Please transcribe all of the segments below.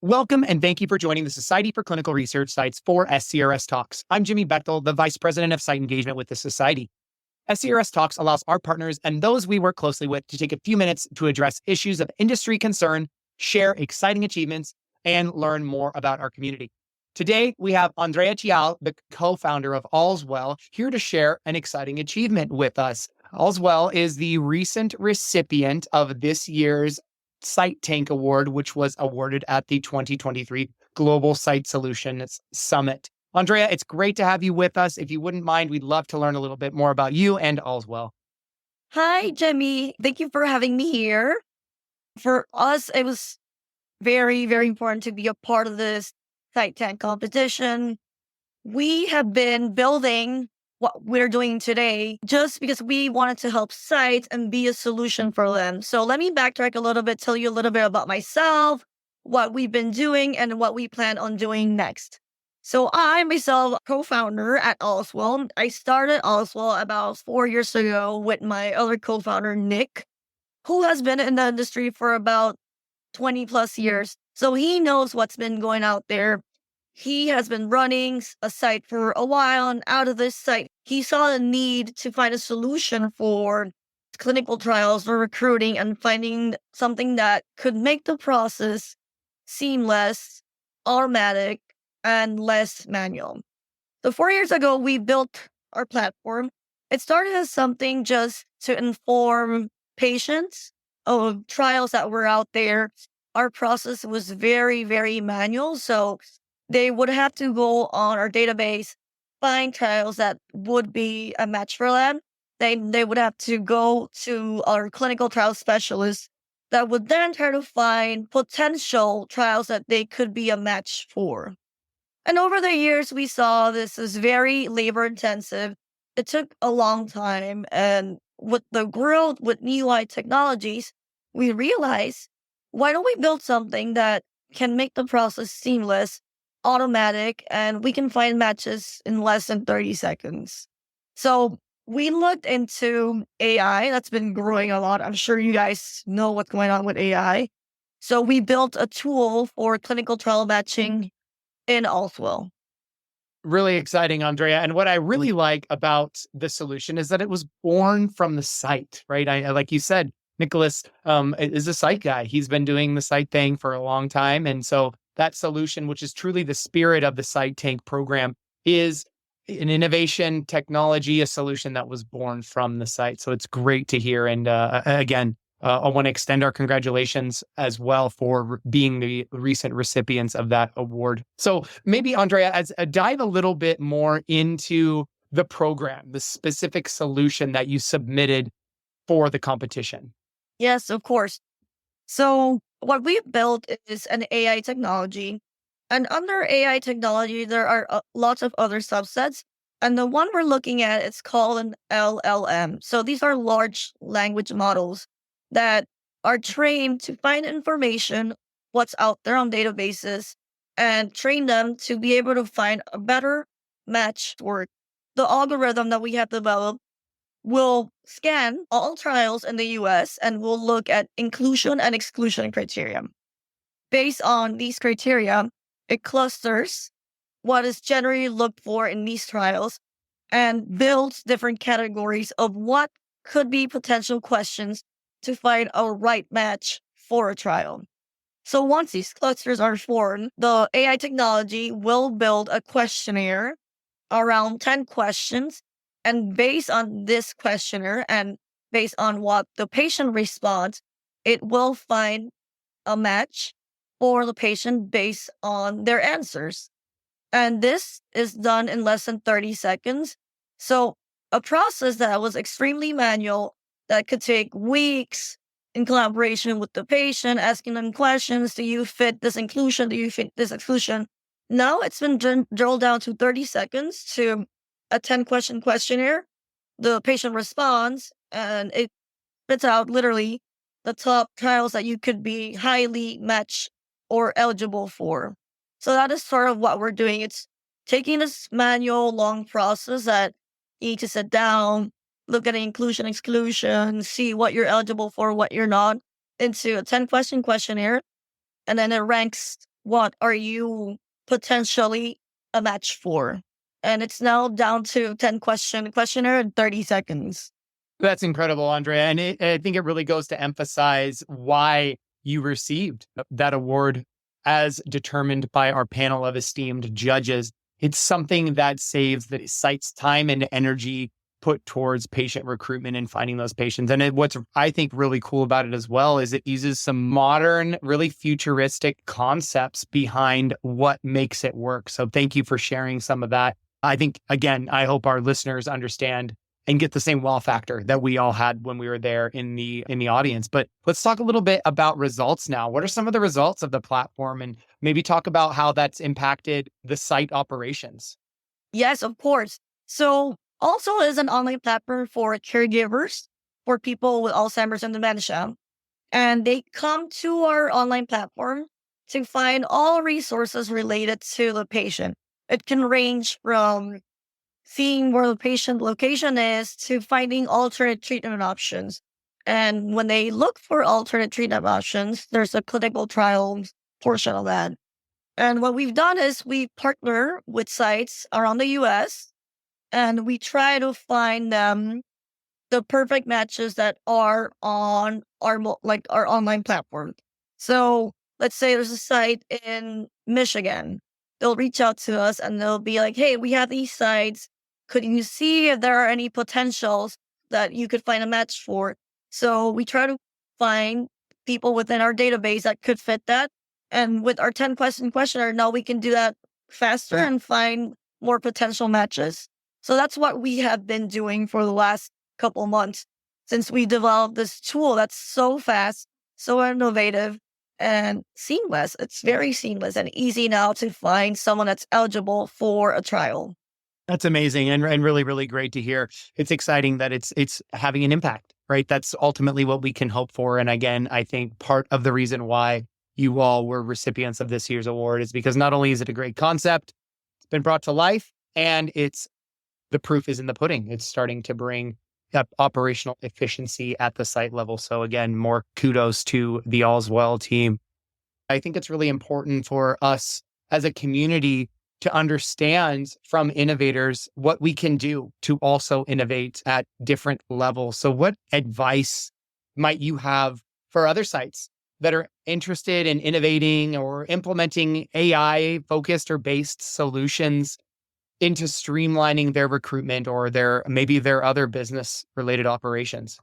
Welcome and thank you for joining the Society for Clinical Research Site's 4SCRS Talks. I'm Jimmy Bechtel, the Vice President of Site Engagement with the Society. SCRS Talks allows our partners and those we work closely with to take a few minutes to address issues of industry concern, share exciting achievements, and learn more about our community. Today, we have Andrea Chial, the co-founder of All's Well, here to share an exciting achievement with us. All's Well is the recent recipient of this year's Site Tank Award, which was awarded at the 2023 Global Site Solutions Summit. Andrea, it's great to have you with us. If you wouldn't mind, we'd love to learn a little bit more about you and All's Well. Hi, Jimmy. Thank you for having me here. For us, it was very, very important to be a part of this Site Tank competition. We have been building what we're doing today just because we wanted to help sites and be a solution for them. So let me backtrack a little bit, tell you a little bit about myself, what we've been doing, and what we plan on doing next. So I myself, co-founder at Allswell. I started Allswell about 4 years ago with my other co-founder, Nick, who has been in the industry for about 20 plus years. So he knows what's been going out there. He has been running a site for a while, and out of this site, he saw the need to find a solution for clinical trials or recruiting and finding something that could make the process seamless, automatic, and less manual. So 4 years ago, we built our platform. It started as something just to inform patients of trials that were out there. Our process was very, very manual. So they would have to go on our database, find trials that would be a match for them. They would have to go to our clinical trial specialist that would then try to find potential trials that they could be a match for. And over the years, we saw this is very labor intensive. It took a long time. And with the growth with new AI technologies, we realized, why don't we build something that can make the process seamless, automatic, and we can find matches in less than 30 seconds. So we looked into AI. That's been growing a lot. I'm sure you guys know what's going on with AI. So we built a tool for clinical trial matching in Allswell. Really exciting, Andrea. And what I really like about the solution is that it was born from the site, right? Like you said, Nicholas is a site guy. He's been doing the site thing for a long time. And so that solution, which is truly the spirit of the Site Tank program, is an innovation technology, a solution that was born from the site. So it's great to hear. And again, I want to extend our congratulations as well for being the recent recipients of that award. So maybe, Andrea, as dive a little bit more into the program, the specific solution that you submitted for the competition. Yes, of course. So what we built is an AI technology. And under AI technology, there are lots of other subsets. And the one we're looking at is called an LLM. So these are large language models that are trained to find information, what's out there on databases, and train them to be able to find a better match for the algorithm that we have developed. Will scan all trials in the US and will look at inclusion and exclusion criteria. Based on these criteria, it clusters what is generally looked for in these trials and builds different categories of what could be potential questions to find a right match for a trial. So once these clusters are formed, the AI technology will build a questionnaire around 10 questions. And based on this questionnaire and based on what the patient responds, it will find a match for the patient based on their answers. And this is done in less than 30 seconds. So a process that was extremely manual that could take weeks in collaboration with the patient, asking them questions. Do you fit this inclusion? Do you fit this exclusion? Now it's been drilled down to 30 seconds to a 10-question questionnaire. The patient responds and it spits out literally the top trials that you could be highly matched or eligible for. So that is sort of what we're doing. It's taking this manual long process that you need to sit down, look at the inclusion, exclusion, see what you're eligible for, what you're not, into a 10-question questionnaire. And then it ranks what are you potentially a match for? And it's now down to 10 questionnaire in 30 seconds. That's incredible, Andrea. And I think it really goes to emphasize why you received that award as determined by our panel of esteemed judges. It's something that saves the site's time and energy put towards patient recruitment and finding those patients. And what's I think really cool about it as well is it uses some modern, really futuristic concepts behind what makes it work. So thank you for sharing some of that. I think, again, I hope our listeners understand and get the same wow factor that we all had when we were there in the audience. But let's talk a little bit about results now. What are some of the results of the platform, and maybe talk about how that's impacted the site operations? Yes, of course. So also is an online platform for caregivers for people with Alzheimer's and dementia. And they come to our online platform to find all resources related to the patient. It can range from seeing where the patient location is to finding alternate treatment options. And when they look for alternate treatment options, there's a clinical trial portion of that. And what we've done is we partner with sites around the US and we try to find them the perfect matches that are on our like our online platform. So let's say there's a site in Michigan. They'll reach out to us and they'll be like, "Hey, we have these sites. Could you see if there are any potentials that you could find a match for?" So we try to find people within our database that could fit that. And with our 10-question questionnaire, now we can do that faster and find more potential matches. So that's what we have been doing for the last couple months since we developed this tool that's so fast, so innovative, and seamless. It's very seamless and easy now to find someone that's eligible for a trial. That's amazing and really, really great to hear. It's exciting that it's having an impact, right? That's ultimately what we can hope for. And again, I think part of the reason why you all were recipients of this year's award is because not only is it a great concept, it's been brought to life, and the proof is in the pudding. It's starting to bring up operational efficiency at the site level. So again, more kudos to the All's Well team. I think it's really important for us as a community to understand from innovators what we can do to also innovate at different levels. So what advice might you have for other sites that are interested in innovating or implementing AI focused or based solutions into streamlining their recruitment or their other business related operations?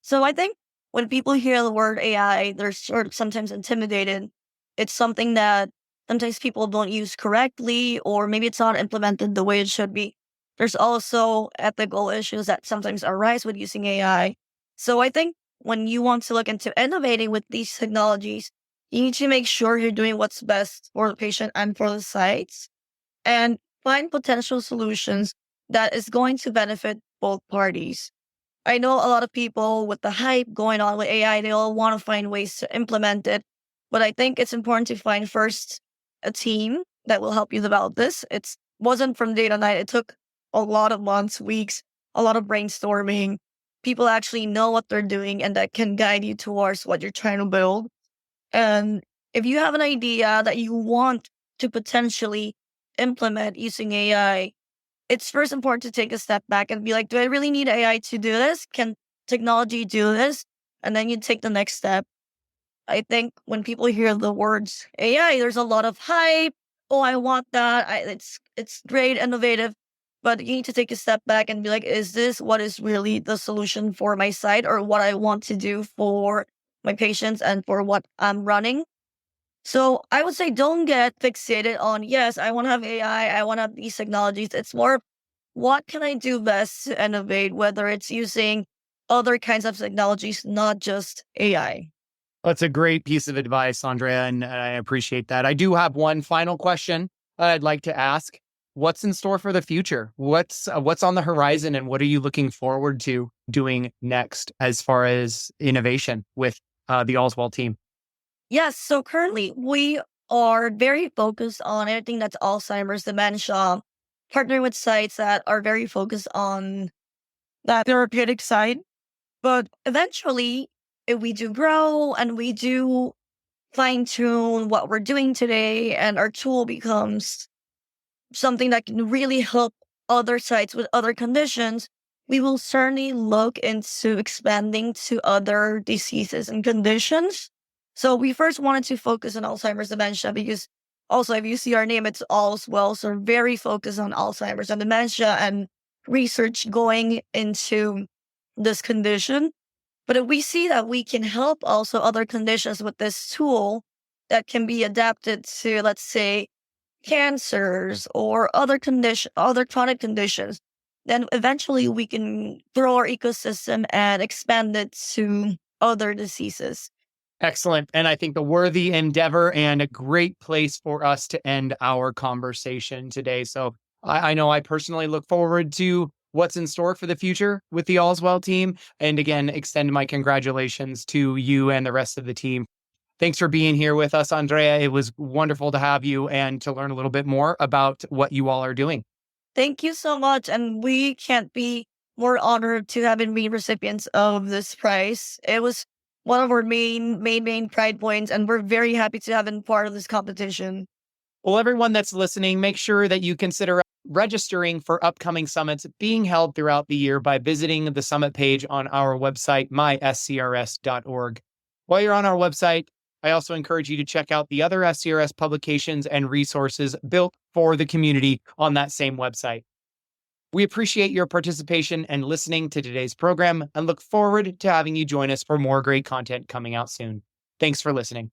So I think when people hear the word AI, they're sort of sometimes intimidated. It's something that sometimes people don't use correctly, or maybe it's not implemented the way it should be. There's also ethical issues that sometimes arise with using AI. So I think when you want to look into innovating with these technologies, you need to make sure you're doing what's best for the patient and for the sites, and find potential solutions that is going to benefit both parties. I know a lot of people with the hype going on with AI, they all want to find ways to implement it. But I think it's important to find first a team that will help you develop this. It wasn't from day to night. It took a lot of months, weeks, a lot of brainstorming. People actually know what they're doing and that can guide you towards what you're trying to build. And if you have an idea that you want to potentially implement using AI, it's first important to take a step back and be like, do I really need AI to do this? Can technology do this? And then you take the next step. I think when people hear the words AI, there's a lot of hype. Oh, I want that. It's great, innovative. But you need to take a step back and be like, is this what is really the solution for my site or what I want to do for my patients and for what I'm running? So I would say don't get fixated on, yes, I want to have AI, I want to have these technologies. It's more, what can I do best to innovate, whether it's using other kinds of technologies, not just AI. That's a great piece of advice, Andrea, and I appreciate that. I do have one final question I'd like to ask. What's in store for the future? What's on the horizon, and what are you looking forward to doing next as far as innovation with the Allswell team? Yes, so currently we are very focused on anything that's Alzheimer's, dementia, partnering with sites that are very focused on that therapeutic side. But eventually, if we do grow and we do fine tune what we're doing today and our tool becomes something that can really help other sites with other conditions, we will certainly look into expanding to other diseases and conditions. So we first wanted to focus on Alzheimer's dementia because also if you see our name, it's All's Well. So we're very focused on Alzheimer's and dementia and research going into this condition. But if we see that we can help also other conditions with this tool that can be adapted to, let's say, cancers or other chronic conditions, then eventually we can grow our ecosystem and expand it to other diseases. Excellent. And I think a worthy endeavor and a great place for us to end our conversation today. So I know I personally look forward to what's in store for the future with the All's Well team. And again, extend my congratulations to you and the rest of the team. Thanks for being here with us, Andrea. It was wonderful to have you and to learn a little bit more about what you all are doing. Thank you so much. And we can't be more honored to have been recipients of this prize. It was one of our main pride points, and we're very happy to have been part of this competition. Well, everyone that's listening, make sure that you consider registering for upcoming summits being held throughout the year by visiting the summit page on our website, myscrs.org. While you're on our website, I also encourage you to check out the other SCRS publications and resources built for the community on that same website. We appreciate your participation and listening to today's program and look forward to having you join us for more great content coming out soon. Thanks for listening.